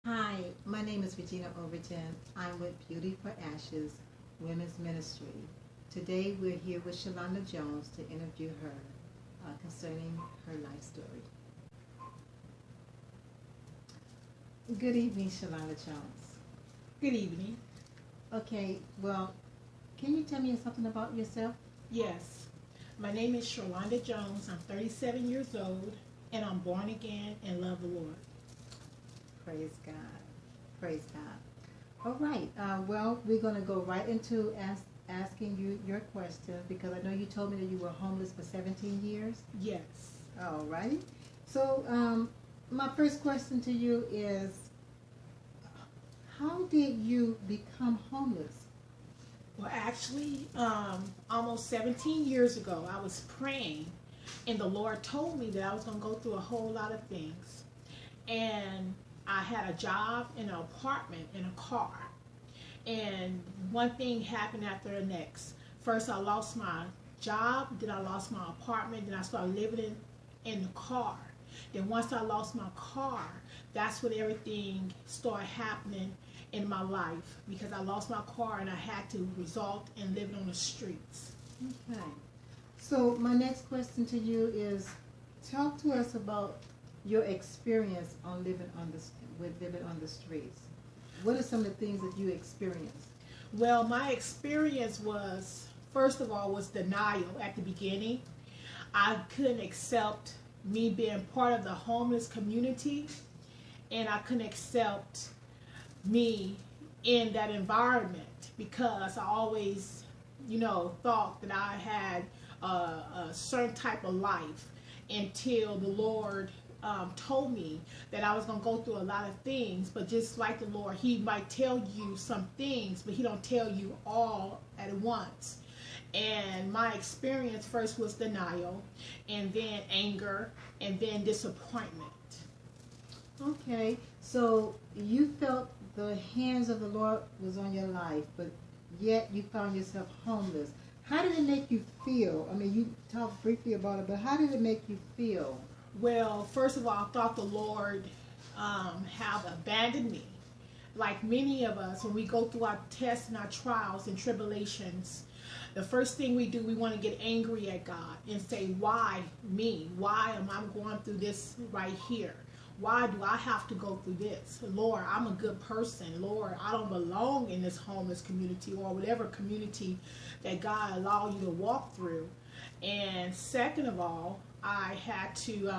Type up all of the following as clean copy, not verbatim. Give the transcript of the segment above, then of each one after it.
Hi, my name is Regina Overton. I'm with Beauty for Ashes Women's Ministry. Today we're here with Shalonda Jones to interview her concerning her life story. Good evening, Shalonda Jones. Good evening. Okay, well, can you tell me something about yourself? Yes, my name is Sherlonda Jones. I'm 37 years old, and I'm born again and love the Lord. Praise God. Praise God. All right. Well, we're going to go right into asking you your question because I know you told me that you were homeless for 17 years. Yes. All right. So, my first question to you is, how did you become homeless? Well, actually, almost 17 years ago, I was praying, and the Lord told me that I was going to go through a whole lot of things. And I had a job, an apartment, and a car. And one thing happened after the next. First, I lost my job, then I lost my apartment, then I started living in the car. Then once I lost my car, that's when everything started happening in my life because I lost my car and I had to result in living on the streets. Okay. So, my next question to you is, talk to us about your experience on living on the streets. What are some of the things that you experienced? Well, my experience was, first of all, was denial at the beginning. I couldn't accept me being part of the homeless community, and I couldn't accept me in that environment because I always, thought that I had a certain type of life until the Lord told me that I was going to go through a lot of things. But just like the Lord, He might tell you some things, but He don't tell you all at once. And my experience first was denial, and then anger, and then disappointment. Okay, so you felt the hands of the Lord was on your life, but yet you found yourself homeless. How did it make you feel? I mean, you talked briefly about it, but how did it make you feel? Well, first of all, I thought the Lord have abandoned me. Like many of us, when we go through our tests and our trials and tribulations, the first thing we do, we want to get angry at God and say, why me? Why am I going through this right here? Why do I have to go through this? Lord, I'm a good person. Lord, I don't belong in this homeless community or whatever community that God allowed you to walk through. And second of all, I had to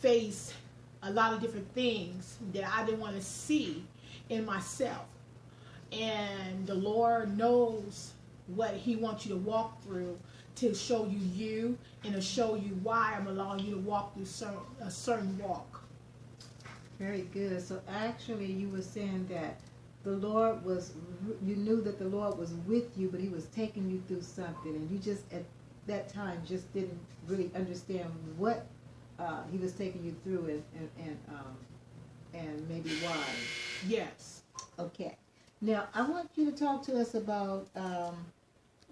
face a lot of different things that I didn't want to see in myself. And the Lord knows what He wants you to walk through to show you and to show you why I'm allowing you to walk through a certain walk. Very good. So actually, you were saying that the Lord was, you knew that the Lord was with you, but He was taking you through something, and you just at that time just didn't really understand what He was taking you through and maybe why. Yes. Okay. Now, I want you to talk to us about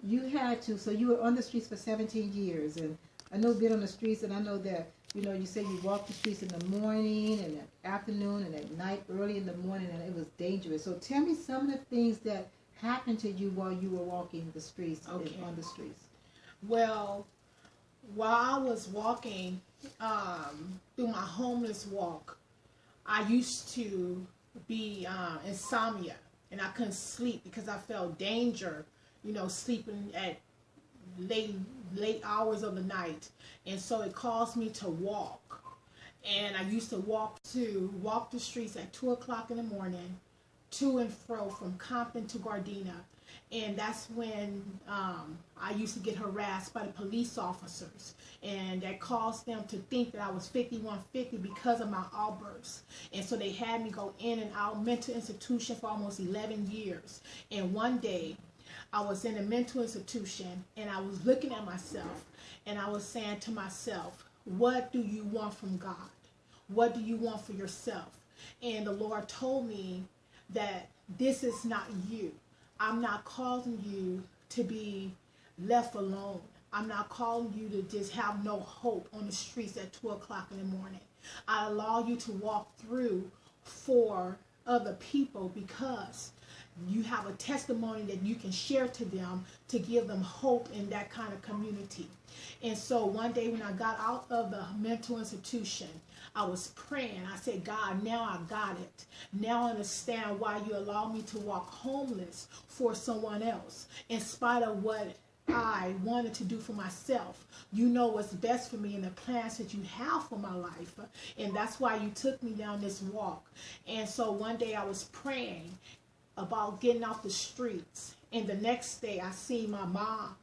you had to, so you were on the streets for 17 years, and I know being on the streets, and I know that, you say you walk the streets in the morning and the afternoon and at night, early in the morning, and it was dangerous. So tell me some of the things that happened to you while you were walking the streets, Okay. on the streets. Well, while I was walking through my homeless walk, I used to be insomnia, and I couldn't sleep because I felt danger, sleeping at late hours of the night, and so it caused me to walk. And I used to walk the streets at 2 o'clock in the morning, to and fro from Compton to Gardena, and that's when I used to get harassed by the police officers, and that caused them to think that I was 5150 because of my outbursts, and so they had me go in and out mental institution for almost 11 years. And one day I was in a mental institution, and I was looking at myself, and I was saying to myself, what do you want from God? What do you want for yourself? And the Lord told me that this is not you. I'm not calling you to be left alone. I'm not calling you to just have no hope on the streets at 2 o'clock in the morning. I allow you to walk through for other people because you have a testimony that you can share to them to give them hope in that kind of community. And so one day when I got out of the mental institution, I was praying. I said, God, now I got it. Now I understand why you allow me to walk homeless for someone else. In spite of what I wanted to do for myself, you know what's best for me and the plans that you have for my life. And that's why you took me down this walk. And so one day I was praying about getting off the streets. And the next day I see my mom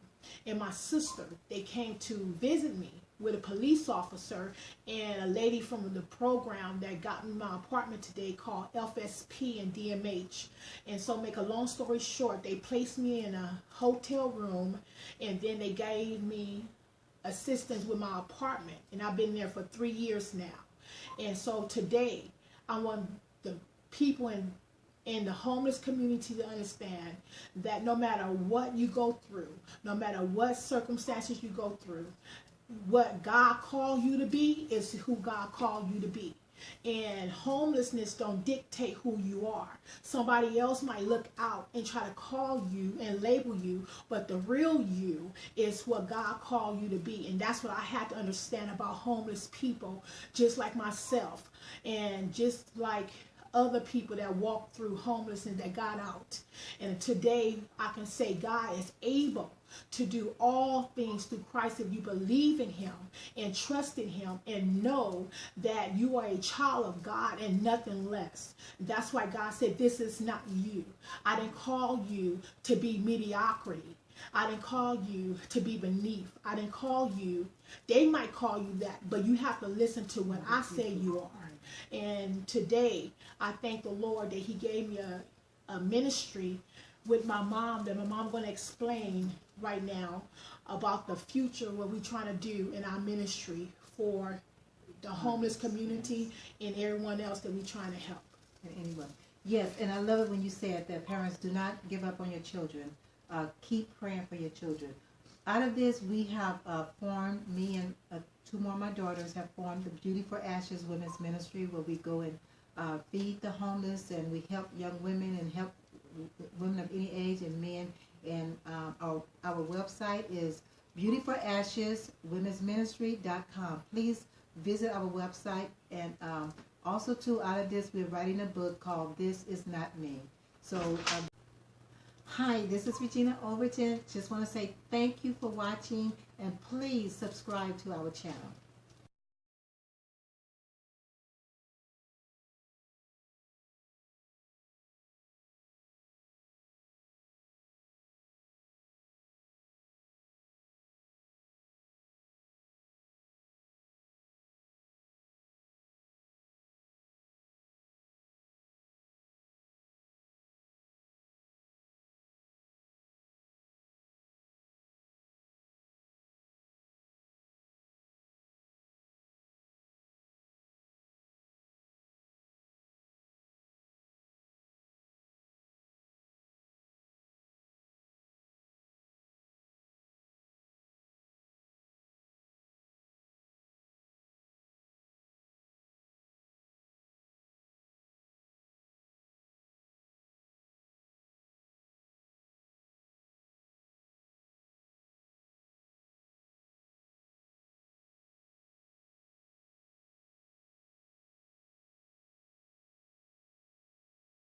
and my sister. They came to visit me with a police officer and a lady from the program that got me my apartment today called FSP and DMH. And so make a long story short, they placed me in a hotel room and then they gave me assistance with my apartment. And I've been there for 3 years now. And so today I want the people in the homeless community to understand that no matter what you go through, no matter what circumstances you go through, what God called you to be is who God called you to be. And homelessness don't dictate who you are. Somebody else might look out and try to call you and label you, but the real you is what God called you to be. And that's what I had to understand about homeless people, just like myself and just like other people that walked through homelessness that got out. And today I can say God is able to do all things through Christ if you believe in him and trust in him and know that you are a child of God and nothing less. That's why God said, this is not you. I didn't call you to be mediocrity. I didn't call you to be beneath. I didn't call you. They might call you that, but you have to listen to what I say you are. And today, I thank the Lord that he gave me a ministry with my mom that my mom going to explain right now about the future, what we're trying to do in our ministry for the homeless community and everyone else that we're trying to help. Anyone. Yes, and I love it when you said that parents do not give up on your children. Keep praying for your children. Out of this, we have formed, me and two more of my daughters have formed the Beauty for Ashes Women's Ministry, where we go and feed the homeless, and we help young women and help women of any age and men. And our website is beautyforasheswomensministry.com. Please visit our website. And also, too, out of this, we're writing a book called This Is Not Me. So, hi, this is Regina Overton. Just want to say thank you for watching, and please subscribe to our channel.